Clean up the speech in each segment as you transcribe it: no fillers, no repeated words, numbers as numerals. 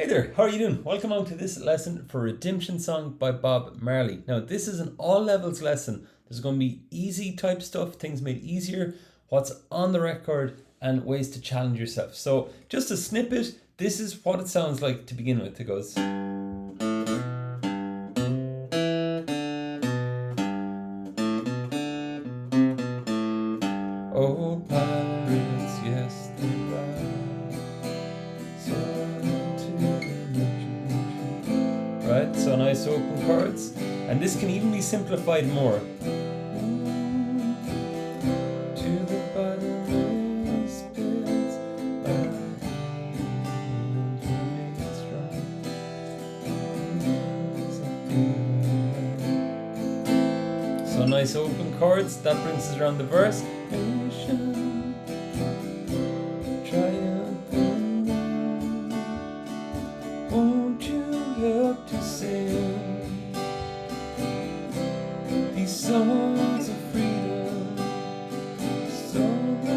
Hey there, how are you doing? Welcome on to this lesson for Redemption Song by Bob Marley. Now, this is an all levels lesson. There's going to be easy type stuff, things made easier, what's on the record, and ways to challenge yourself. So, just a snippet, this is what it sounds like to begin with. It goes. Old pirates, yes, they ride. Right, so nice open chords, and this can even be simplified more. To the bottomless pits, so nice open chords, that brings us around the verse. Won't you help to sing these songs of freedom, song I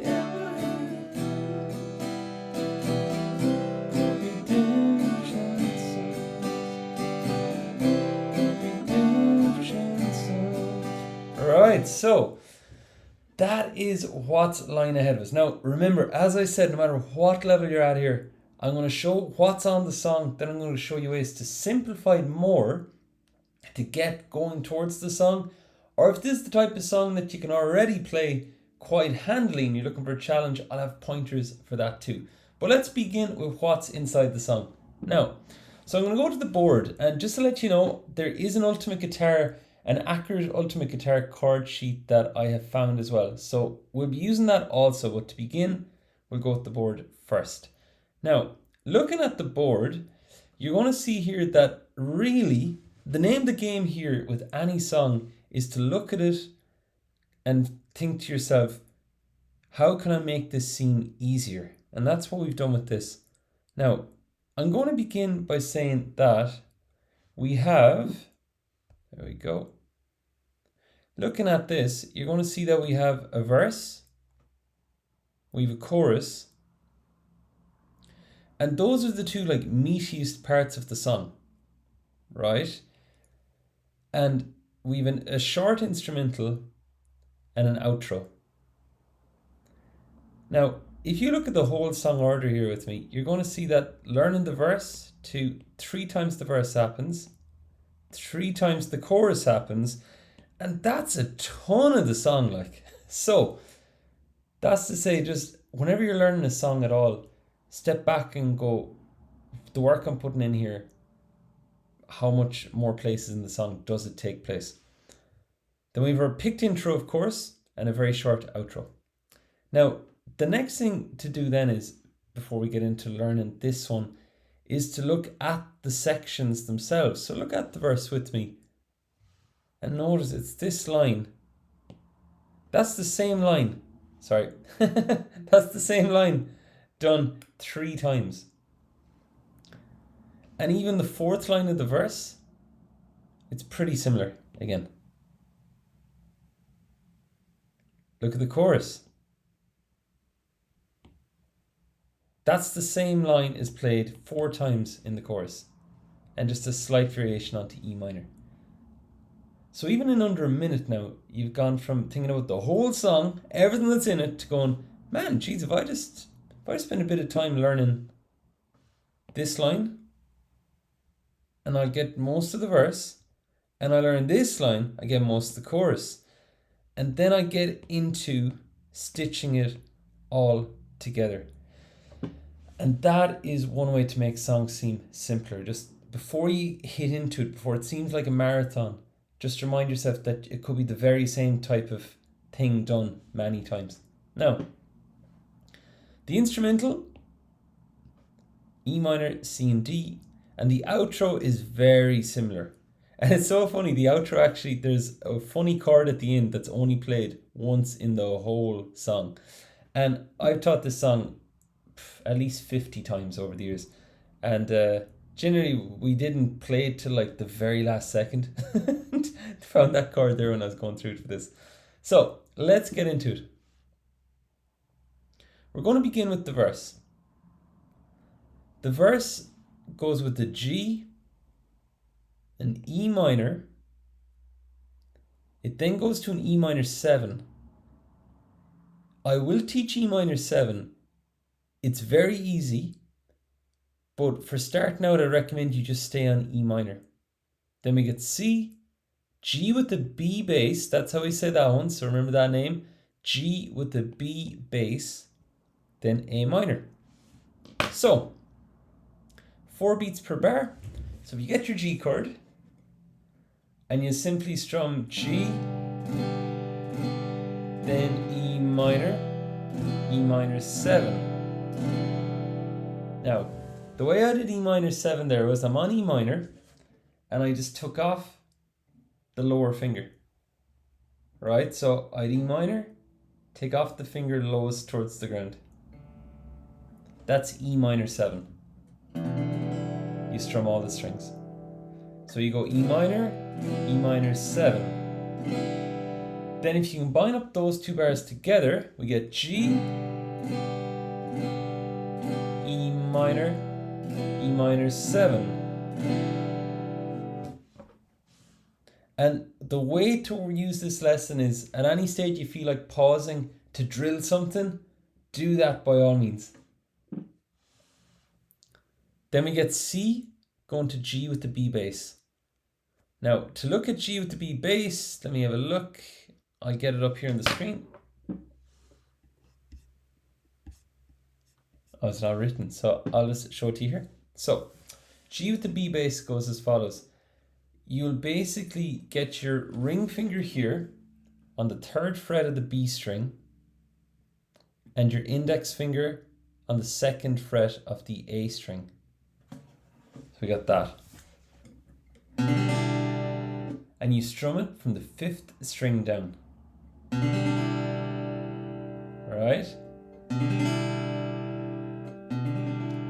ever heard. Redemption songs. Alright, so that is what's lying ahead of us. Now remember, as I said, no matter what level you're at here, I'm going to show what's on the song, then I'm going to show you ways to simplify it more to get going towards the song. Or if this is the type of song that you can already play quite handily and you're looking for a challenge, I'll have pointers for that too. But let's begin with what's inside the song. Now, so I'm going to go to the board, and just to let you know, there is an accurate ultimate guitar chord sheet that I have found as well. So we'll be using that also, but to begin, we'll go with the board first. Now, looking at the board, you're going to see here that really the name of the game here with any song is to look at it and think to yourself, how can I make this seem easier? And that's what we've done with this. Now, I'm going to begin by saying that we have, there we go. Looking at this, you're going to see that we have a verse, we have a chorus, and those are the two meatiest parts of the song, right? And we've a short instrumental and an outro. Now, if you look at the whole song order here with me, you're going to see that learning the verse to 3 times the verse happens, 3 times the chorus happens, and that's a ton of the song. So that's to say, just whenever you're learning a song at all, step back and go, the work I'm putting in here, how much more places in the song does it take place? Then we have our picked intro, of course, and a very short outro. Now, the next thing to do then is, before we get into learning this one, is to look at the sections themselves. So look at the verse with me and notice it's this line. That's the same line. Sorry. That's the same line done 3 times. And even the 4th line of the verse, it's pretty similar again. Look at the chorus. That's the same line is played 4 times in the chorus, and just a slight variation onto E minor. So even in under a minute now, you've gone from thinking about the whole song, everything that's in it, to going, man, geez, if I spend a bit of time learning this line, and I'll get most of the verse, and I learn this line, I get most of the chorus, and then I get into stitching it all together. And that is one way to make songs seem simpler. Just before you hit into it, before it seems like a marathon, just remind yourself that it could be the very same type of thing done many times. Now, the instrumental, E minor, C and D, and the outro is very similar. And it's so funny, the outro actually, there's a funny chord at the end that's only played once in the whole song. And I've taught this song at least 50 times over the years, and generally we didn't play it till the very last second. Found that chord there when I was going through it for this. So let's get into it. We're going to begin with the verse. The verse goes with the G, an E minor. It then goes to an E minor 7. I will teach E minor 7. It's very easy, but for starting out, I recommend you just stay on E minor. Then we get C, G with the B bass. That's how we say that one, so remember that name. G with the B bass, then A minor. So, 4 beats per bar. So if you get your G chord, and you simply strum G, then E minor 7. Now, the way I did E minor 7 there was I'm on E minor, and I just took off the lower finger. Right, so I'd E minor, take off the finger lowest towards the ground. That's E minor 7. You strum all the strings. So you go E minor 7. Then if you combine up those two bars together, we get G, E minor 7. And the way to use this lesson is, at any stage you feel like pausing to drill something, do that by all means. Then we get C going to G with the B bass. Now, to look at G with the B bass, let me have a look. I'll get it up here on the screen. Oh, it's not written, so I'll just show it to you here. So, G with the B bass goes as follows. You'll basically get your ring finger here on the 3rd fret of the B string and your index finger on the 2nd fret of the A string. So we got that. And you strum it from the 5th string down. Alright?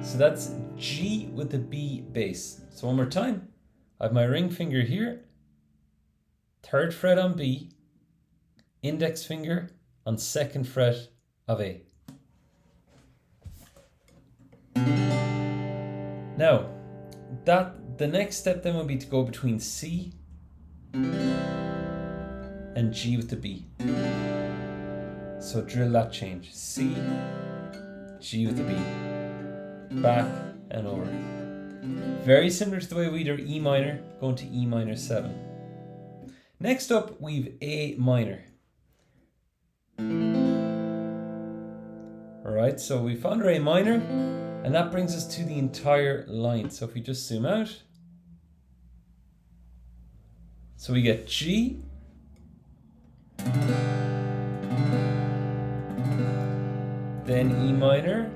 So that's G with the B bass. So one more time. I have my ring finger here, 3rd fret on B, index finger on 2nd fret of A. Now, the next step then would be to go between C and G with the B. So drill that change. C, G with the B. Back and over. Very similar to the way we did E minor, going to E minor 7. Next up, we've A minor. Alright, so we found our A minor, and that brings us to the entire line. So if we just zoom out, so we get G, then E minor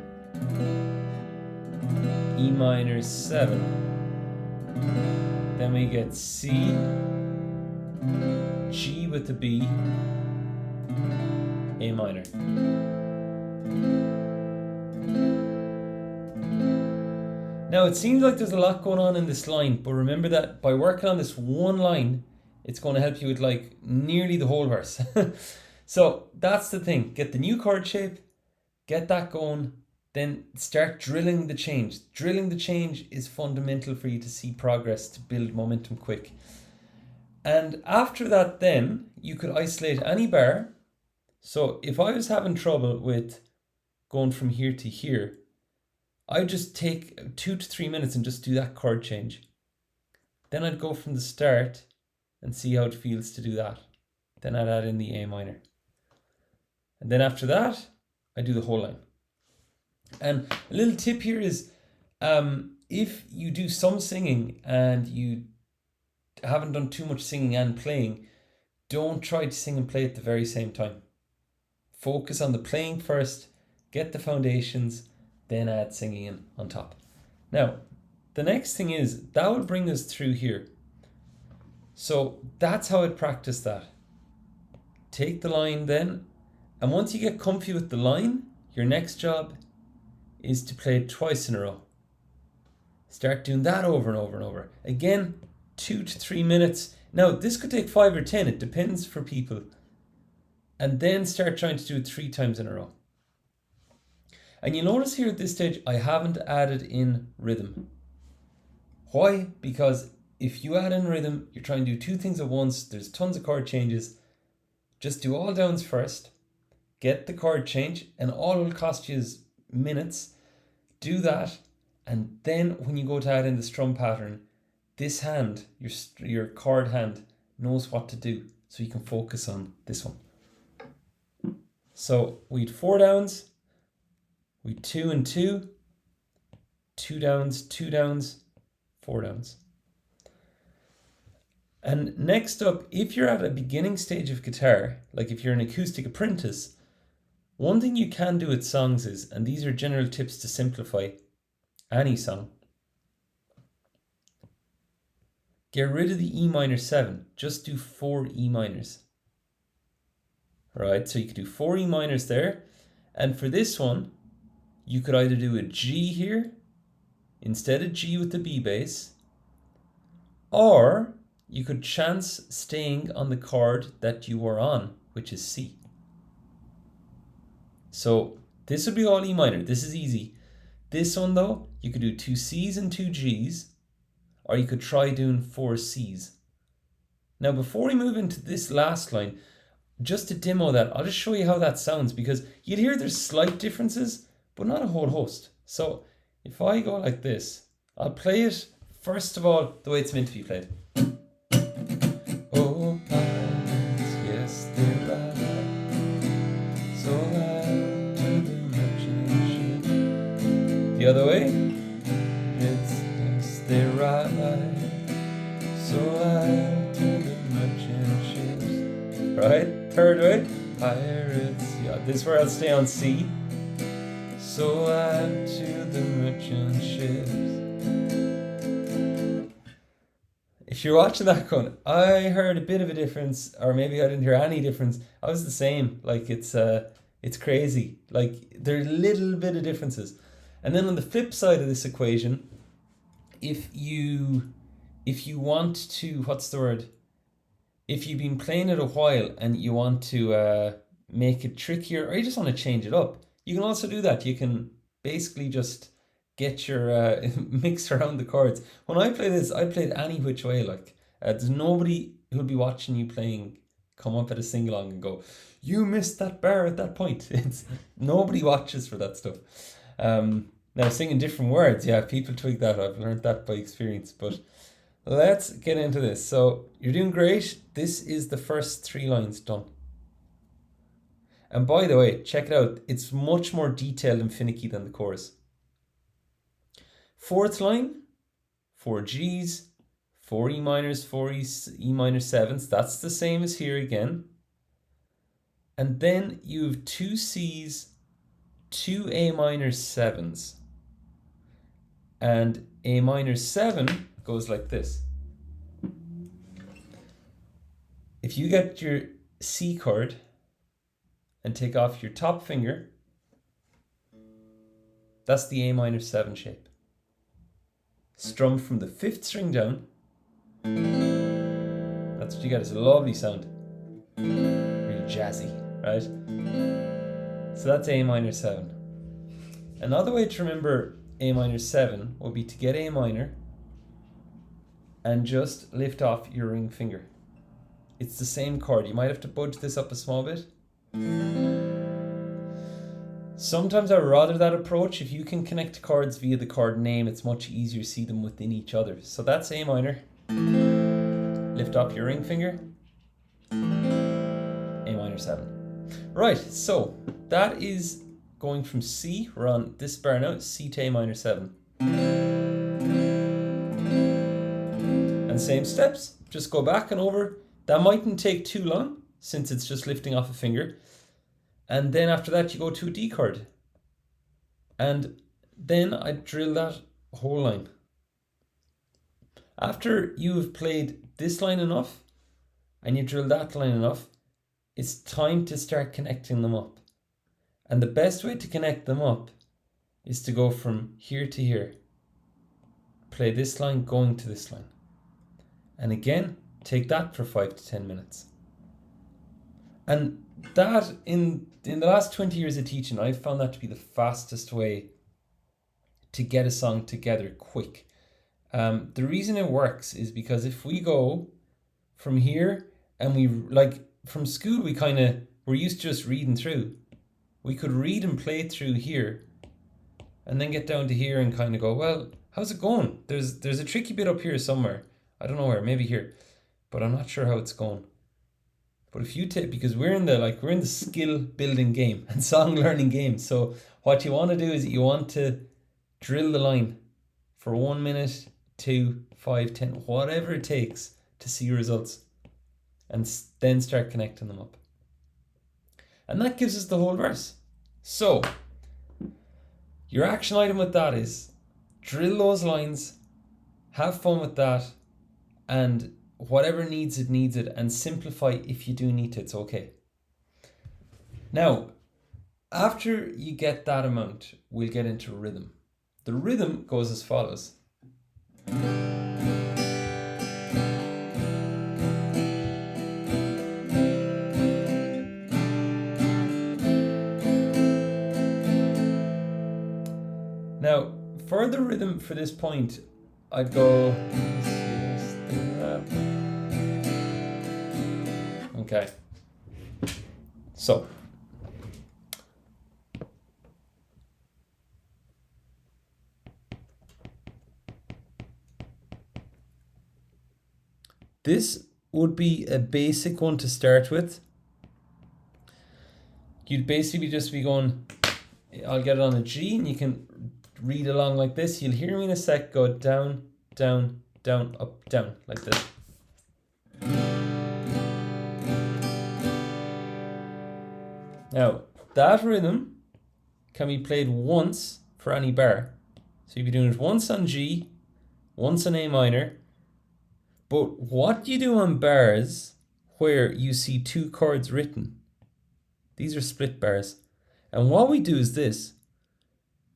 7. Then we get C, G with the B, A minor. Now it seems like there's a lot going on in this line, but remember that by working on this one line, it's going to help you with like nearly the whole verse. So that's the thing. Get the new chord shape, get that going, then start drilling the change. Drilling the change is fundamental for you to see progress, to build momentum quick. And after that then, you could isolate any bar. So if I was having trouble with going from here to here, I'd just take 2 to 3 minutes and just do that chord change. Then I'd go from the start and see how it feels to do that. Then I'd add in the A minor. And then after that, I do the whole line. And a little tip here is, if you do some singing and you haven't done too much singing and playing, don't try to sing and play at the very same time. Focus on the playing first, get the foundations, then add singing in on top. Now, the next thing is, that will bring us through here. So that's how I'd practice that. Take the line then, and once you get comfy with the line, your next job is to play it twice in a row. Start doing that over and over and over. Again, 2 to 3 minutes. Now, this could take 5 or 10, it depends for people. And then start trying to do it 3 times in a row. And you notice here at this stage, I haven't added in rhythm. Why? Because if you add in rhythm, you're trying to do two things at once. There's tons of chord changes. Just do all downs first. Get the chord change, and all it'll cost you is minutes. Do that, and then when you go to add in the strum pattern, this hand, your chord hand, knows what to do, so you can focus on this one. So we'd 4 downs, we'd 2 and 2, 2 downs, 4 downs. And next up, if you're at a beginning stage of guitar, like if you're an acoustic apprentice, one thing you can do with songs is, and these are general tips to simplify any song, get rid of the E minor 7, just do 4 E minors. Right, so you could do 4 E minors there, and for this one, you could either do a G here, instead of G with the B bass, or you could chance staying on the chord that you were on, which is C. So this would be all E minor. This is easy. This one though, you could do 2 C's and 2 G's, or you could try doing 4 C's. Now before we move into this last line, just to demo that, I'll just show you how that sounds, because you'd hear there's slight differences, but not a whole host. So if I go like this, I'll play it first of all the way it's meant to be played. Oh, pirates, yes, they're right. So loud to the merchant ship. The other way. It's, yes, they're right. So loud to the merchant ships. Right? Third way. Pirates, yeah, this is where I'll stay on C. So loud to the merchant ships. If you're watching that going, I heard a bit of a difference, or maybe I didn't hear any difference, I was the same. Like it's crazy. Like there's a little bit of differences. And then on the flip side of this equation, if you want to, what's the word? If you've been playing it a while and you want to make it trickier, or you just want to change it up, you can also do that. You can basically just get your mix around the chords. When I play this, I play it any which way. Like there's nobody who'll be watching you playing come up at a sing along and go, you missed that bar at that point. It's nobody watches for that stuff. Now singing different words, yeah, people twig that. I've learned that by experience. But let's get into this. So you're doing great. This is the first 3 lines done. And by the way, check it out. It's much more detailed and finicky than the chorus. 4th line, 4 G's, 4 E minors, 4 E minor 7s. That's the same as here again. And then you have 2 C's, 2 A minor 7s. And A minor 7 goes like this. If you get your C chord and take off your top finger, that's the A minor 7 shape. Strum from the 5th string down. That's what you get. It's a lovely sound. Really jazzy, right? So that's A minor 7. Another way to remember A minor 7 will be to get A minor and just lift off your ring finger. It's the same chord. You might have to budge this up a small bit. Sometimes I rather that approach. If you can connect chords via the chord name, it's much easier to see them within each other. So that's A minor. Lift off your ring finger. A minor 7. Right, so that is going from C, we're on this bar now, C to A minor 7. And same steps, just go back and over. That mightn't take too long since it's just lifting off a finger. And then after that you go to a D chord. And then I drill that whole line. After you have played this line enough and you drill that line enough, it's time to start connecting them up. And the best way to connect them up is to go from here to here. Play this line going to this line. And again, take that for 5 to 10 minutes. And that, in the last 20 years of teaching, I've found that to be the fastest way to get a song together quick. The reason it works is because if we go from here and we, like from school, we're used to just reading through. We could read and play through here and then get down to here and kind of go, well, how's it going? There's a tricky bit up here somewhere. I don't know where, maybe here, but I'm not sure how it's going. But if you take, because we're in the skill building game and song learning game. So what you want to do is you want to drill the line for 1 minute, 2, 5, 10, whatever it takes to see results, and then start connecting them up. And that gives us the whole verse. So your action item with that is drill those lines, have fun with that, and whatever needs it, and simplify if you do need to, it's okay. Now, after you get that amount, we'll get into rhythm. The rhythm goes as follows. Now, for the rhythm for this point, I'd go... Okay. So. This would be a basic one to start with. You'd basically just be going, I'll get it on a G, and you can read along like this. You'll hear me in a sec go down, down, down, up, down, like this. Now, that rhythm can be played once for any bar. So you'd be doing it once on G, once on A minor. But what you do on bars where you see two chords written, these are split bars. And what we do is this.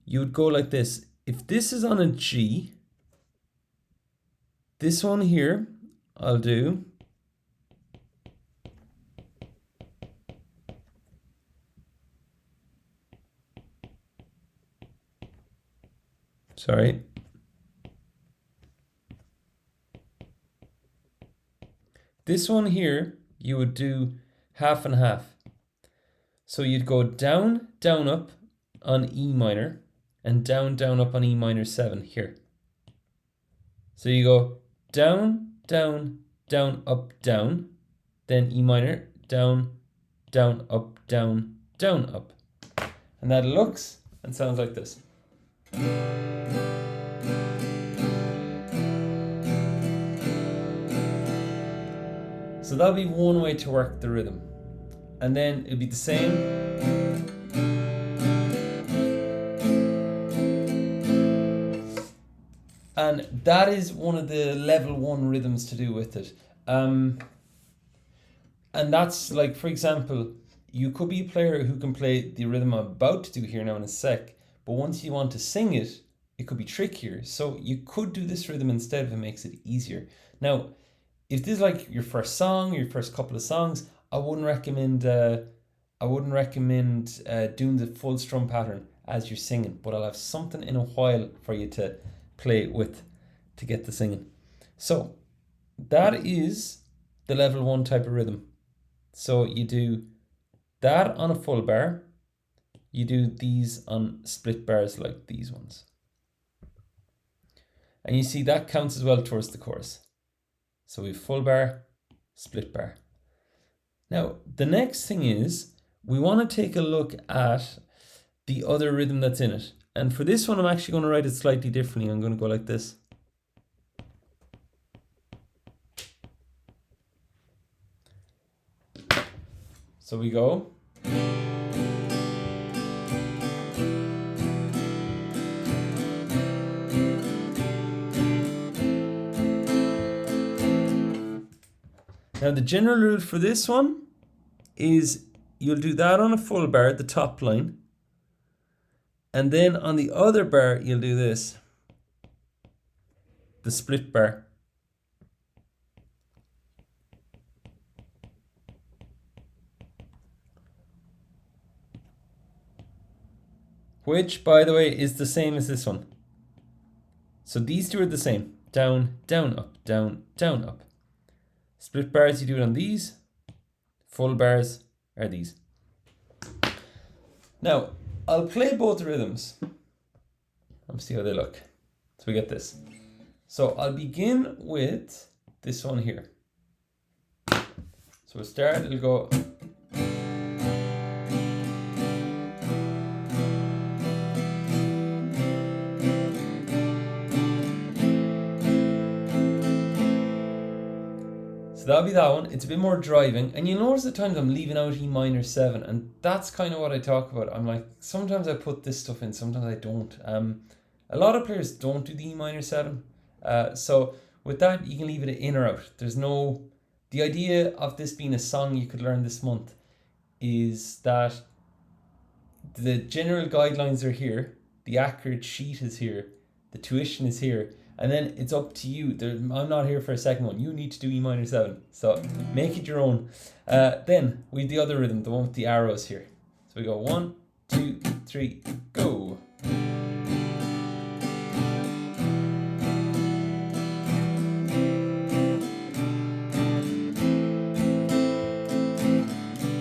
You would go like this. If this is on a G, this one here, I'll do. Sorry. This one here, you would do half and half. So you'd go down, down, up on E minor, and down, down, up on E minor 7 here. So you go down, down, down, up, down, then E minor, down, down, up, down, down, up. And that looks and sounds like this. So that'll be one way to work the rhythm. And then it'll be the same. And that is one of the level 1 rhythms to do with it. And that's like, for example, you could be a player who can play the rhythm I'm about to do here now in a sec, but once you want to sing it, it could be trickier. So you could do this rhythm instead if it makes it easier. Now, if this is like your first song, your first couple of songs, I wouldn't recommend doing the full strum pattern as you're singing, but I'll have something in a while for you to play with to get the singing. So that is the level 1 type of rhythm. So you do that on a full bar, you do these on split bars like these ones. And you see that counts as well towards the chorus. So we have full bar, split bar. Now, the next thing is we want to take a look at the other rhythm that's in it. And for this one, I'm actually going to write it slightly differently. I'm going to go like this. So we go. Now the general rule for this one is you'll do that on a full bar, the top line. And then on the other bar, you'll do this, the split bar. Which, by the way, is the same as this one. So these two are the same. down, down, up, down, down, up. Split bars, you do it on these. Full bars are these. Now, I'll play both rhythms. Let's see how they look. So we get this. So I'll begin with this one here. So we'll start, it'll go. So that'll be that one. It's a bit more driving. And you'll notice at times I'm leaving out E minor 7. And that's kind of what I talk about. I'm like, sometimes I put this stuff in, sometimes I don't. A lot of players don't do the E minor 7. So with that, you can leave it in or out. There's no... The idea of this being a song you could learn this month is that the general guidelines are here. The accurate sheet is here. The tuition is here. And then it's up to you. I'm not here for a second one. You need to do E minor 7. So make it your own. Then we have the other rhythm, the one with the arrows here. So we go 1, 2, 3, go.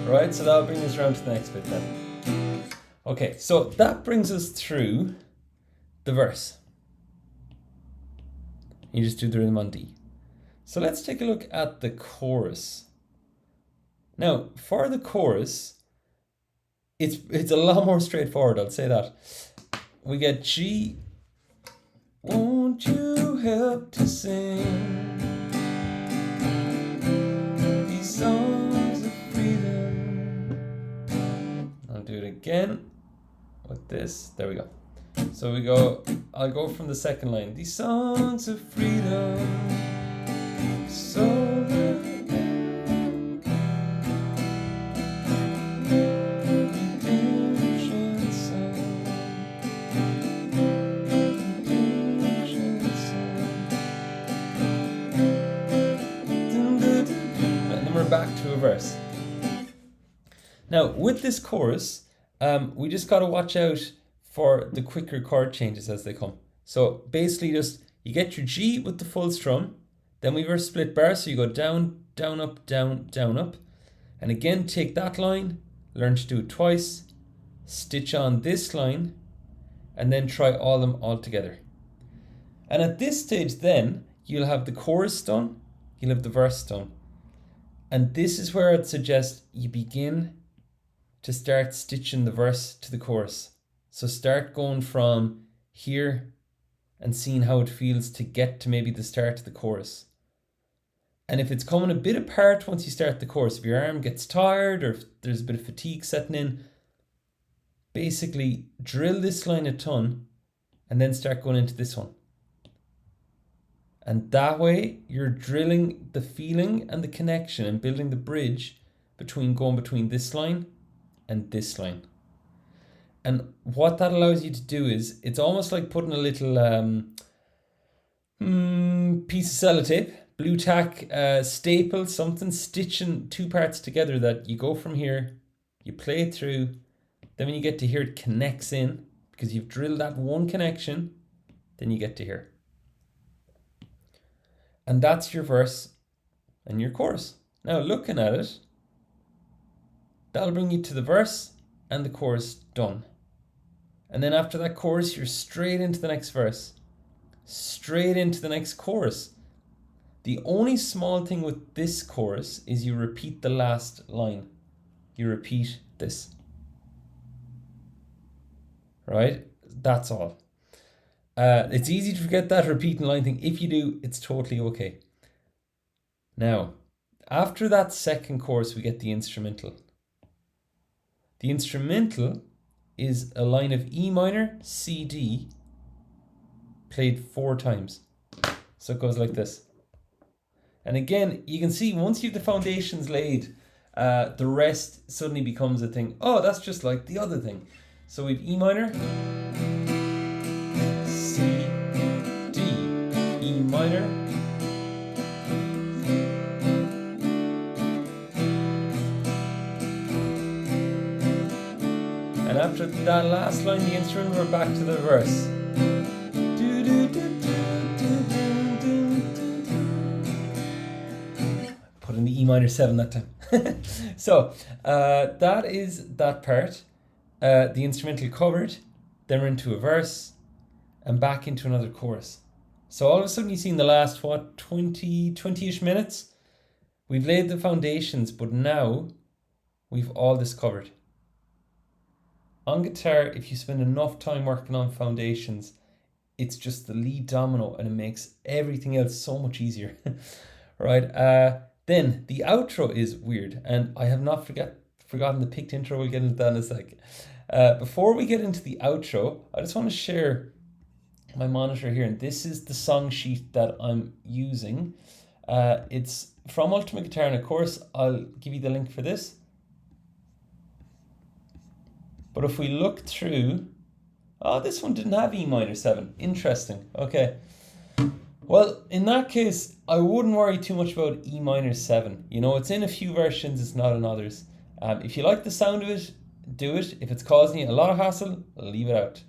Right, so that'll bring us around to the next bit then. Okay, so that brings us through the verse. You just do the rhythm on D. So let's take a look at the chorus. Now, for the chorus, it's a lot more straightforward, I'll say that. We get G, won't you help to sing these songs of freedom. I'll do it again with this, there we go. So we go, I'll go from the second line. These songs of freedom, so Redemption Song, Redemption Song. And then we're back to a verse. Now, with this chorus, we just got to watch out for the quicker chord changes as they come. So basically just, you get your G with the full strum, then we have our split bar, so you go down, down, up, down, down, up. And again, take that line, learn to do it twice, stitch on this line, and then try all them all together. And at this stage then, you'll have the chorus done, you'll have the verse done. And this is where I'd suggest you begin to start stitching the verse to the chorus. So start going from here and seeing how it feels to get to maybe the start of the chorus. And if it's coming a bit apart once you start the chorus, if your arm gets tired or if there's a bit of fatigue setting in, basically drill this line a ton and then start going into this one. And that way you're drilling the feeling and the connection and building the bridge between going between this line and this line. And what that allows you to do is, it's almost like putting a little piece of sellotape, blue tack, staple, something, stitching two parts together that you go from here, you play it through, then when you get to here it connects in, because you've drilled that one connection, then you get to here. And that's your verse and your chorus. Now looking at it, that'll bring you to the verse and the chorus done. And then after that chorus, you're straight into the next verse, straight into the next chorus. The only small thing with this chorus is you repeat the last line. You repeat this. Right? That's all. It's easy to forget that repeating line thing. If you do, it's totally okay. Now, after that second chorus, we get the instrumental. The instrumental is a line of E minor, C, D, played 4 times. So it goes like this. And again, you can see once you have the foundations laid, the rest suddenly becomes a thing. Oh, that's just like the other thing. So we have E minor, C, D, E minor, and after that last line, the instrument, we're back to the verse. E minor 7 that time. So that is that part. The instrumental covered, then we're into a verse, and back into another chorus. So all of a sudden you see in the last, 20-ish minutes, we've laid the foundations, but now we've all this covered. On guitar, if you spend enough time working on foundations, it's just the lead domino and it makes everything else so much easier. Right? Then the outro is weird, and I have not forgotten the picked intro. We'll get into that in a sec. Before we get into the outro, I just want to share my monitor here, and this is the song sheet that I'm using. It's from Ultimate Guitar, and of course I'll give you the link for this. But if we look through, this one didn't have E minor 7. Interesting. Okay. Well, in that case, I wouldn't worry too much about E minor 7. You know, it's in a few versions, it's not in others. If you like the sound of it, do it. If it's causing you a lot of hassle, leave it out.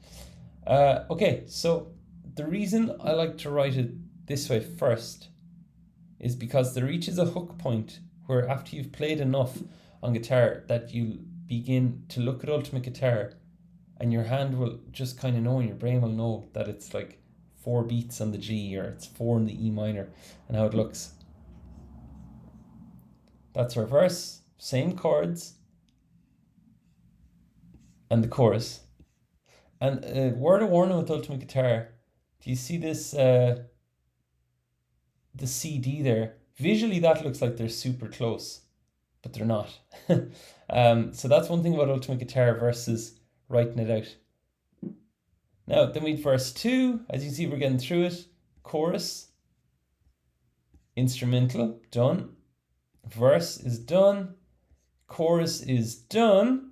Okay, so the reason I like to write it this way first is because there reaches a hook point where after you've played enough on guitar that you begin to look at Ultimate Guitar and your hand will just kind of know, and your brain will know that it's like 4 beats on the G or it's 4 in the E minor and how it looks. That's our verse, same chords, and the chorus. And a word of warning with Ultimate Guitar, do you see this, the CD there? Visually that looks like they're super close, but they're not. So that's one thing about Ultimate Guitar versus writing it out. Now, then we'd verse 2, as you see we're getting through it, chorus, instrumental, done, verse is done, chorus is done.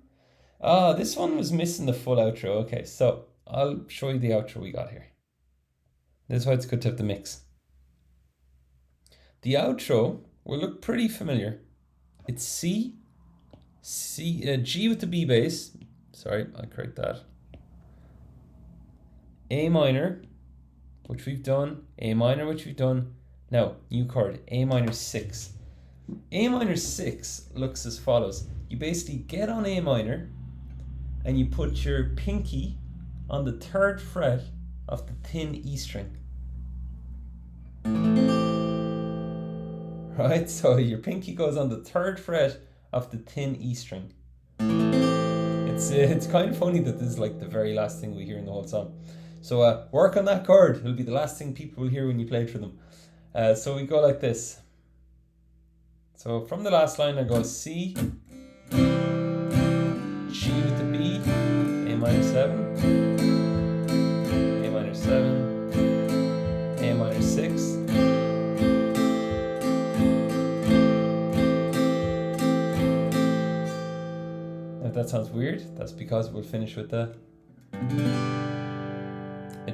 This one was missing the full outro. Okay, so I'll show you the outro we got here. This is why it's good to have the mix. The outro will look pretty familiar. It's G with the B bass. Sorry, I'll correct that. A minor, which we've done. A minor, which we've done. Now, new chord, A minor 6. A minor 6 looks as follows. You basically get on A minor and you put your pinky on the 3rd fret of the thin E string. Right, so your pinky goes on the 3rd fret of the thin E string. It's kind of funny that this is like the very last thing we hear in the whole song. So work on that chord. It'll be the last thing people will hear when you play it for them. So we go like this. So from the last line I go C, G with the B, A minor 7, A minor 7, A minor 6. Now if that sounds weird, that's because we'll finish with a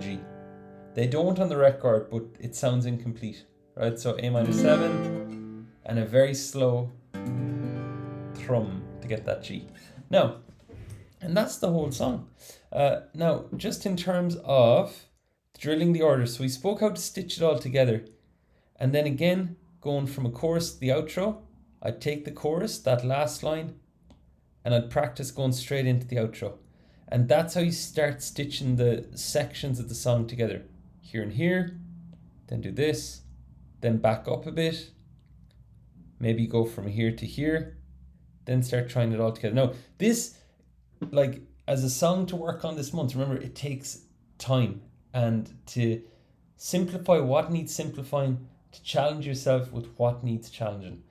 G. They don't on the record, but it sounds incomplete, right? So A minor 7 and a very slow thrum to get that G. Now, and that's the whole song. Now, just in terms of drilling the order, so we spoke how to stitch it all together, and then again, going from a chorus to the outro, I'd take the chorus, that last line, and I'd practice going straight into the outro. And that's how you start stitching the sections of the song together. Here and here, then do this, then back up a bit, maybe go from here to here, then start trying it all together. Now, this, like, as a song to work on this month, remember, it takes time, and to simplify what needs simplifying, to challenge yourself with what needs challenging.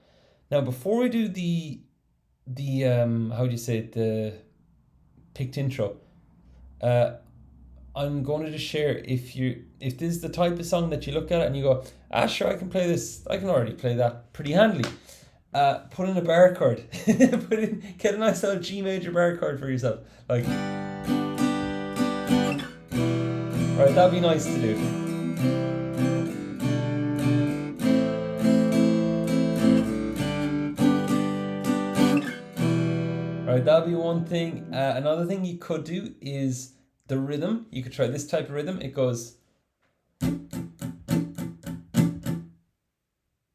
Now, before we do the picked intro, I'm going to just share, if this is the type of song that you look at it and you go, sure, I can play this, I can already play that pretty handily, put in a bar chord. Get a nice little G major bar chord for yourself, like, right, that'd be nice to do. Right, that'd be one thing. Another thing you could do is the rhythm. You could try this type of rhythm. It goes.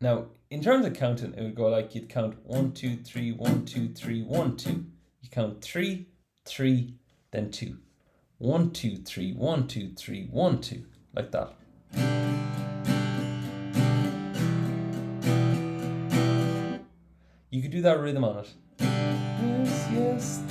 Now, in terms of counting, it would go like you'd count 1, 2, 3, 1, 2, 3, 1, 2. You count 3, 3, then 2. 1, 2, 3, 1, 2, 3, 1, 2. Like that. You could do that rhythm on it. Yes, yes,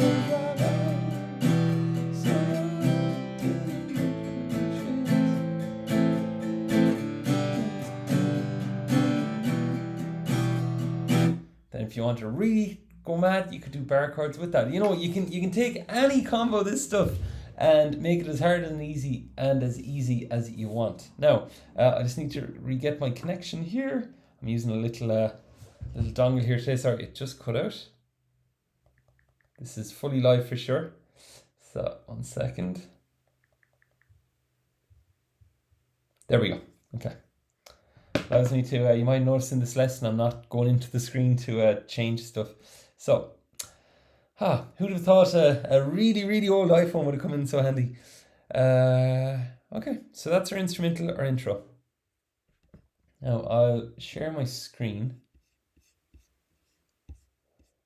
then if you want to really go mad, you could do bar chords with that. You know, you can take any combo of this stuff and make it as hard and as easy as you want. Now, I just need to re-get my connection here. I'm using a little dongle here today. Sorry, it just cut out. This is fully live for sure. So, 1 second. There we go. Okay. Allows me to, you might notice in this lesson, I'm not going into the screen to change stuff. So, who'd have thought a really, really old iPhone would have come in so handy? Okay, so that's our instrumental or intro. Now, I'll share my screen.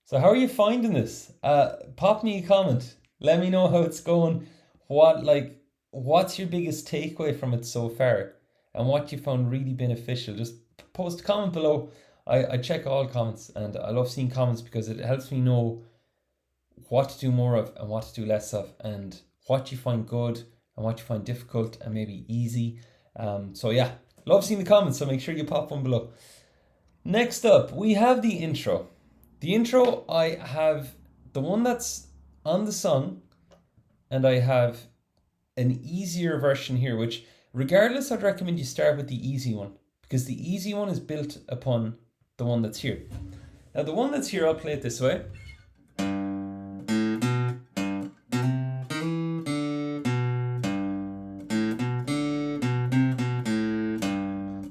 So how are you finding this? Pop me a comment. Let me know how it's going. What's your biggest takeaway from it so far? And what you found really beneficial? Just post a comment below. I check all comments, and I love seeing comments because it helps me know what to do more of and what to do less of, and what you find good and what you find difficult and maybe easy. So yeah, love seeing the comments, so make sure you pop one below. Next up, we have the intro. The intro, I have the one that's on the song, and I have an easier version here, which regardless, I'd recommend you start with the easy one, because the easy one is built upon the one that's here. Now the one that's here, I'll play it this way.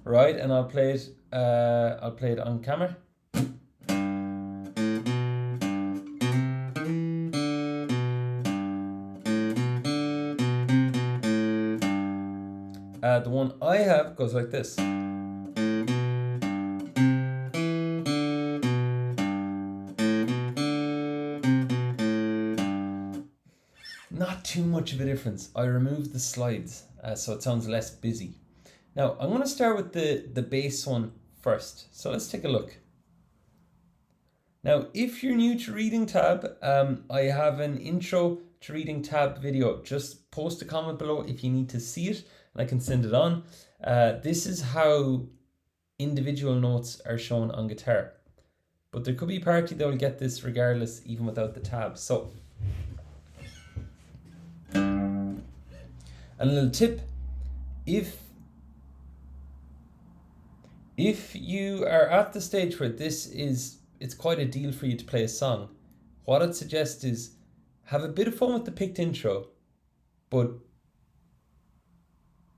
Right, and I'll play it on camera. The one I have goes like this. Not too much of a difference. I removed the slides so it sounds less busy. Now I'm going to start with the bass one first. So let's take a look. Now if you're new to Reading Tab, I have an intro to Reading Tab video. Just post a comment below if you need to see it, and I can send it on. This is how individual notes are shown on guitar. But there could be a party that will get this regardless, even without the tab. So, and a little tip, if you are at the stage where it's quite a deal for you to play a song, what I'd suggest is have a bit of fun with the picked intro, but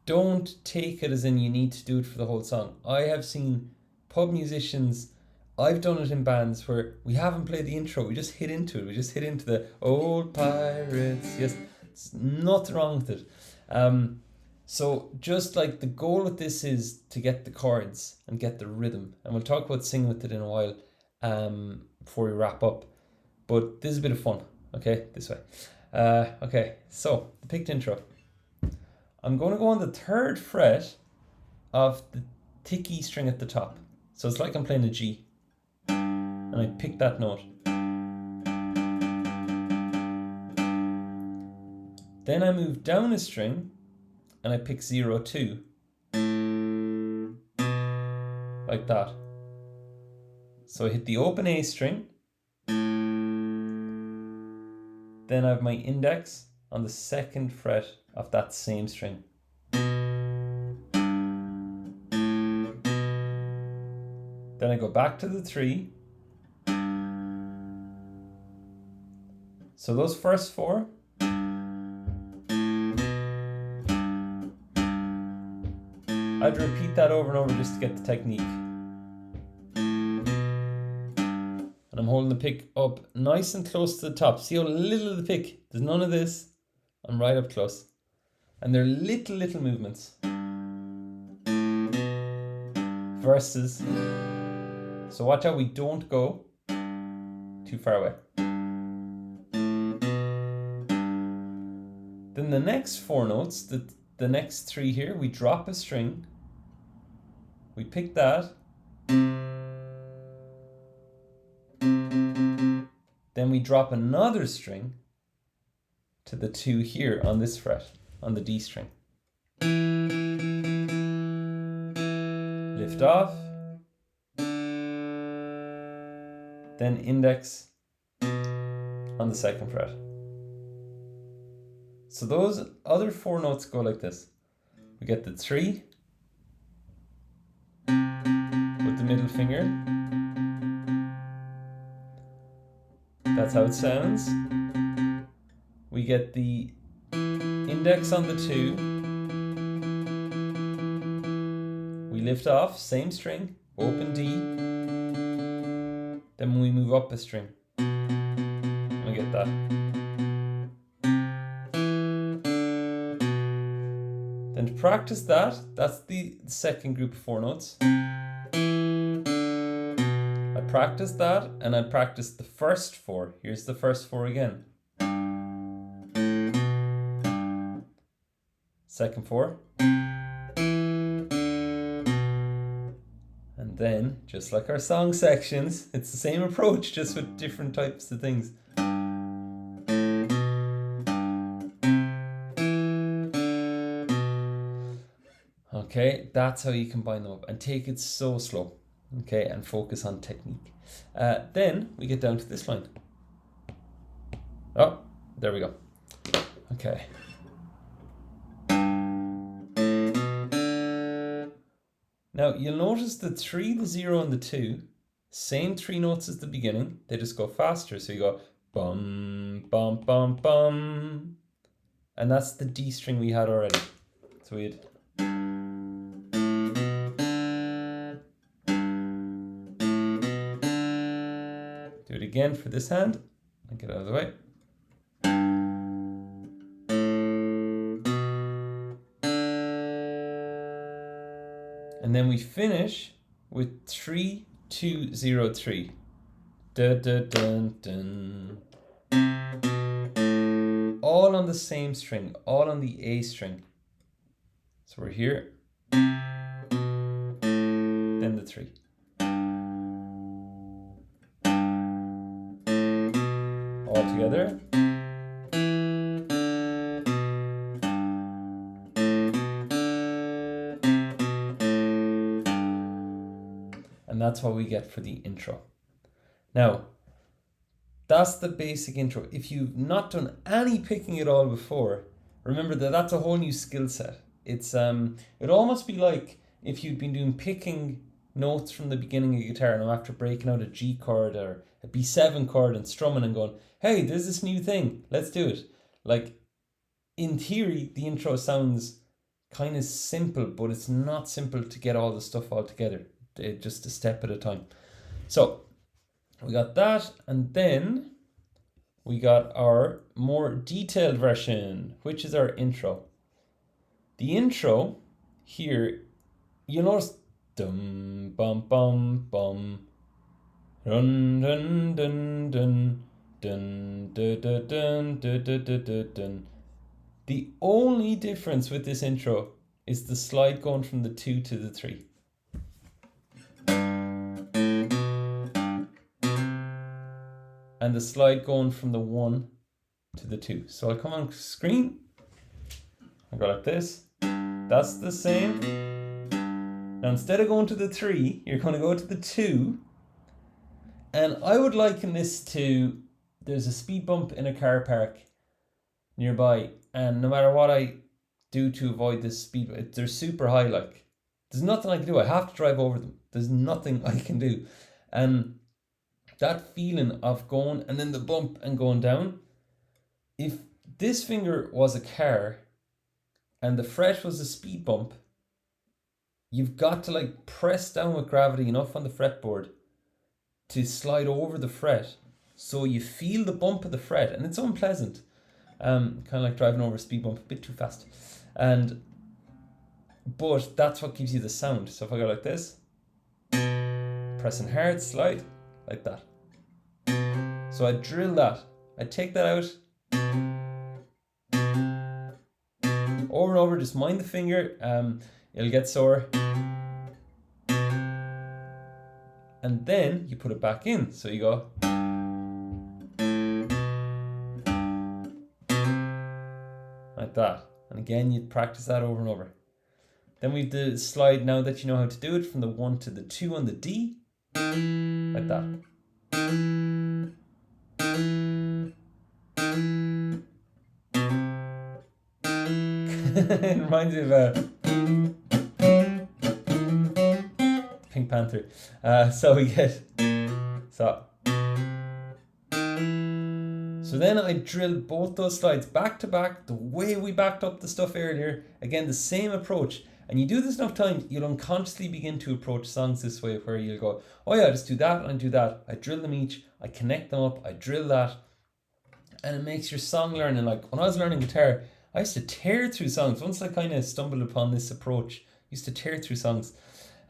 don't take it as in you need to do it for the whole song. I have seen pub musicians, I've done it in bands where we haven't played the intro, we just hit into it. We just hit into the old pirates. Yes, it's nothing wrong with it. So just like the goal with this is to get the chords and get the rhythm. And we'll talk about singing with it in a while before we wrap up. But this is a bit of fun, okay, this way. Okay, so the picked intro. I'm going to go on the 3rd fret of the thick E string at the top. So it's like I'm playing a G. And I pick that note. Then I move down a string and I pick 0, 2. Like that. So I hit the open A string. Then I have my index on the 2nd fret of that same string. Then I go back to the 3. So those first 4. I'd repeat that over and over just to get the technique. And I'm holding the pick up nice and close to the top. See how little of the pick? There's none of this. I'm right up close. And they're little movements. versus. So watch out we don't go too far away. Then the next four notes, the next three here, we drop a string, we pick that, then we drop another string to the two here on this fret, on the D string. Lift off, then index on the second fret. So those other four notes go like this. We get the 3 with the middle finger. That's how it sounds. We get the index on the 2. We lift off, same string, open D. Then we move up a string. And we get that. Then to practice that, that's the second group of four notes. I practice that and I practice the first four. Here's the first four again. Second four. And then, just like our song sections, it's the same approach, just with different types of things. Okay, that's how you combine them up, and take it so slow, okay, and focus on technique. Then we get down to this line. Oh, there we go. Okay. Now you'll notice the 3, the 0, and the 2, same 3 notes as the beginning, they just go faster. So you go bum, bum, bum, bum, and that's the D string we had already. So we'd do it again for this hand and get out of the way. And then we finish with 3, 2, 0, 3. Dun, dun, dun, dun. All on the same string, all on the A string. So we're here. Then the 3. All together. And that's what we get for the intro. Now, that's the basic intro. If you've not done any picking at all before, remember that that's a whole new skill set. It's it'd almost be like if you'd been doing picking notes from the beginning of guitar, and after breaking out a G chord or a B7 chord and strumming and going, hey, there's this new thing, let's do it. Like, in theory, the intro sounds kind of simple, but it's not simple to get all the stuff all together. Just a step at a time. So we got that, and then we got our more detailed version, which is our intro. The intro here, you notice dum bum bum bum, dun dun dun dun dun dun dun dun dun dun dun dun. The only difference with this intro is the slide going from the 2 to the 3. And the slide going from the 1 to the 2. So I'll come on screen. I go like this. That's the same. Now instead of going to the 3, you're going to go to the 2. And I would liken this to, there's a speed bump in a car park nearby, and no matter what I do to avoid this speed, they're super high, like, there's nothing I can do. I have to drive over them. There's nothing I can do. And that feeling of going and then the bump and going down, if this finger was a car and the fret was a speed bump, you've got to like press down with gravity enough on the fretboard to slide over the fret so you feel the bump of the fret, and it's unpleasant. Kind of like driving over a speed bump a bit too fast. But that's what gives you the sound. So if I go like this, pressing hard, slide, like that. So I drill that. I take that out. Over and over, just mind the finger. It'll get sore. And then you put it back in. So you go. Like that. And again, you practice that over and over. Then we do the slide, now that you know how to do it, from the 1 to the 2 on the D. Like that. It reminds me of Pink Panther. So we get so then I drill both those slides back to back, the way we backed up the stuff earlier. Again, the same approach. And you do this enough times, you'll unconsciously begin to approach songs this way, where you'll go, oh yeah, just do that and do that. I drill them each, I connect them up, I drill that. And it makes your song learning, like when I was learning guitar, I used to tear through songs. Once I kind of stumbled upon this approach, I used to tear through songs.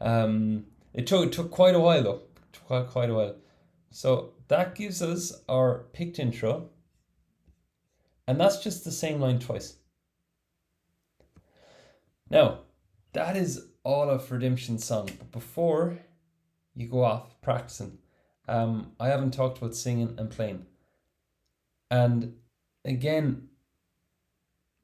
It took quite a while though, quite a while. So that gives us our picked intro. And that's just the same line twice. Now, that is all of Redemption Song. But before you go off practicing, I haven't talked about singing and playing. And again,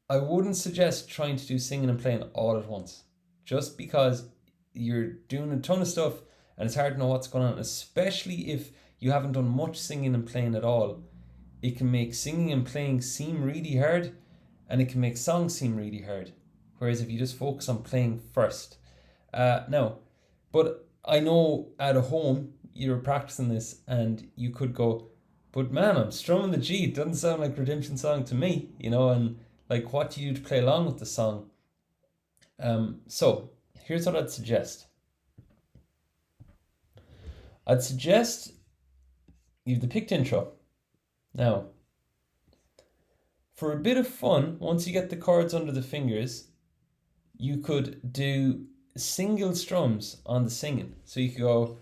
I wouldn't suggest trying to do singing and playing all at once, just because you're doing a ton of stuff and it's hard to know what's going on, especially if you haven't done much singing and playing at all. It can make singing and playing seem really hard, and it can make songs seem really hard. Whereas if you just focus on playing first. Now, but I know at home you're practicing this and you could go, but man, I'm strumming the G. It doesn't sound like Redemption Song to me, you know, and like what do you do to play along with the song? So here's what I'd suggest. I'd suggest you have the picked intro. Now, for a bit of fun, once you get the chords under the fingers, you could do single strums on the singing. So you could go,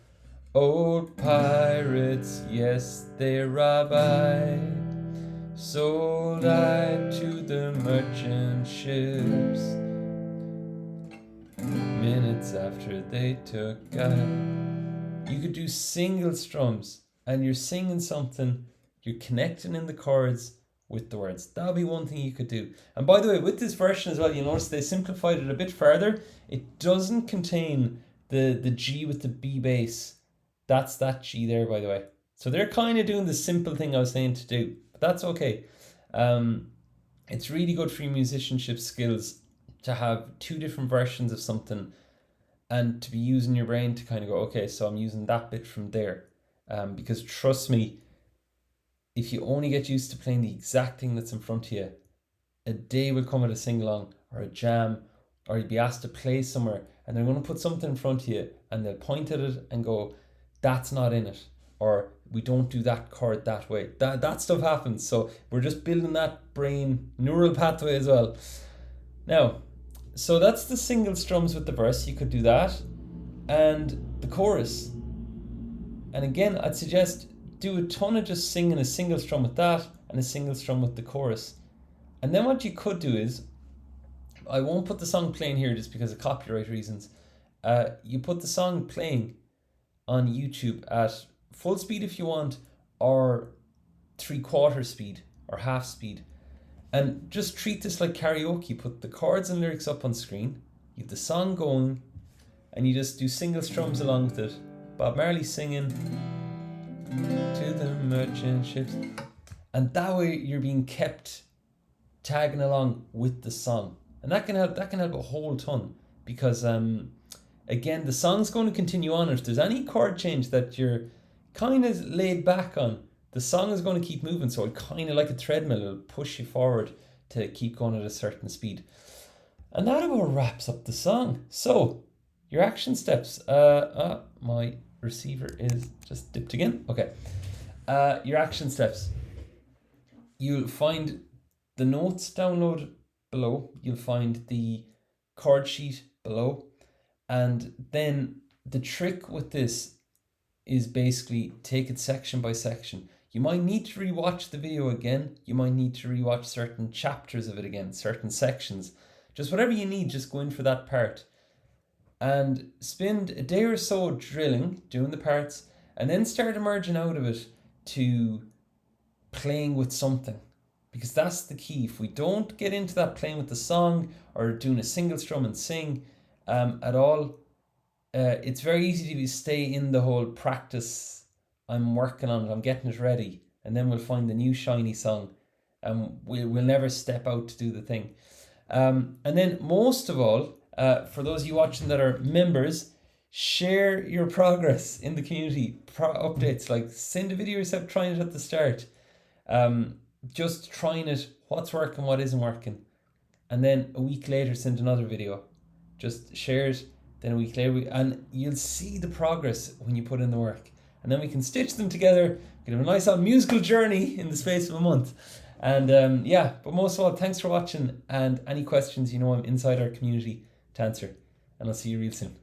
old pirates, yes, they rob I, sold I to the merchant ships, minutes after they took I. You could do single strums and you're singing something, you're connecting in the chords with the words. That'll be one thing you could do. And by the way, with this version as well, you'll notice they simplified it a bit further. It doesn't contain the G with the B bass. That's that G there, by the way. So they're kind of doing the simple thing I was saying to do, but that's okay. It's really good for your musicianship skills to have two different versions of something and to be using your brain to kind of go, okay, so I'm using that bit from there. Because trust me, if you only get used to playing the exact thing that's in front of you, a day will come at a sing-along or a jam, or you'll be asked to play somewhere and they're going to put something in front of you and they'll point at it and go, that's not in it, or we don't do that chord that way. That stuff happens. So we're just building that brain neural pathway as well. Now, so that's the single strums with the verse. You could do that. And the chorus. And again, I'd suggest do a ton of just singing a single strum with that and a single strum with the chorus. And then what you could do is, I won't put the song playing here just because of copyright reasons. You put the song playing on YouTube at full speed if you want, or 3/4 speed or half speed. And just treat this like karaoke. Put the chords and lyrics up on screen, you have the song going, and you just do single strums along with it. Bob Marley singing to the merchant ships, and that way you're being kept tagging along with the song, and that can help a whole ton, because again, the song's going to continue on. If there's any chord change that you're kind of laid back on, the song is going to keep moving. So it kind of like a treadmill, it'll push you forward to keep going at a certain speed. And that about wraps up the song. So your action steps. My receiver is just dipped again. Okay. Your action steps. You'll find the notes download below. You'll find the chord sheet below. And then the trick with this is basically take it section by section. You might need to rewatch the video again. You might need to rewatch certain chapters of it again, certain sections. Just whatever you need, just go in for that part. And spend a day or so drilling, doing the parts, and then start emerging out of it to playing with something. Because that's the key. If we don't get into that playing with the song or doing a single strum and sing at all, it's very easy to stay in the whole practice. I'm working on it, I'm getting it ready, and then we'll find the new shiny song, and we'll never step out to do the thing. And then most of all, for those of you watching that are members, share your progress in the community, updates, like send a video yourself trying it at the start, just trying it, what's working, what isn't working, and then a week later send another video, just share it, then a week later, and you'll see the progress when you put in the work, and then we can stitch them together, get a nice old musical journey in the space of a month. And yeah, but most of all, thanks for watching, and any questions, you know I'm inside our community to answer, and I'll see you real soon.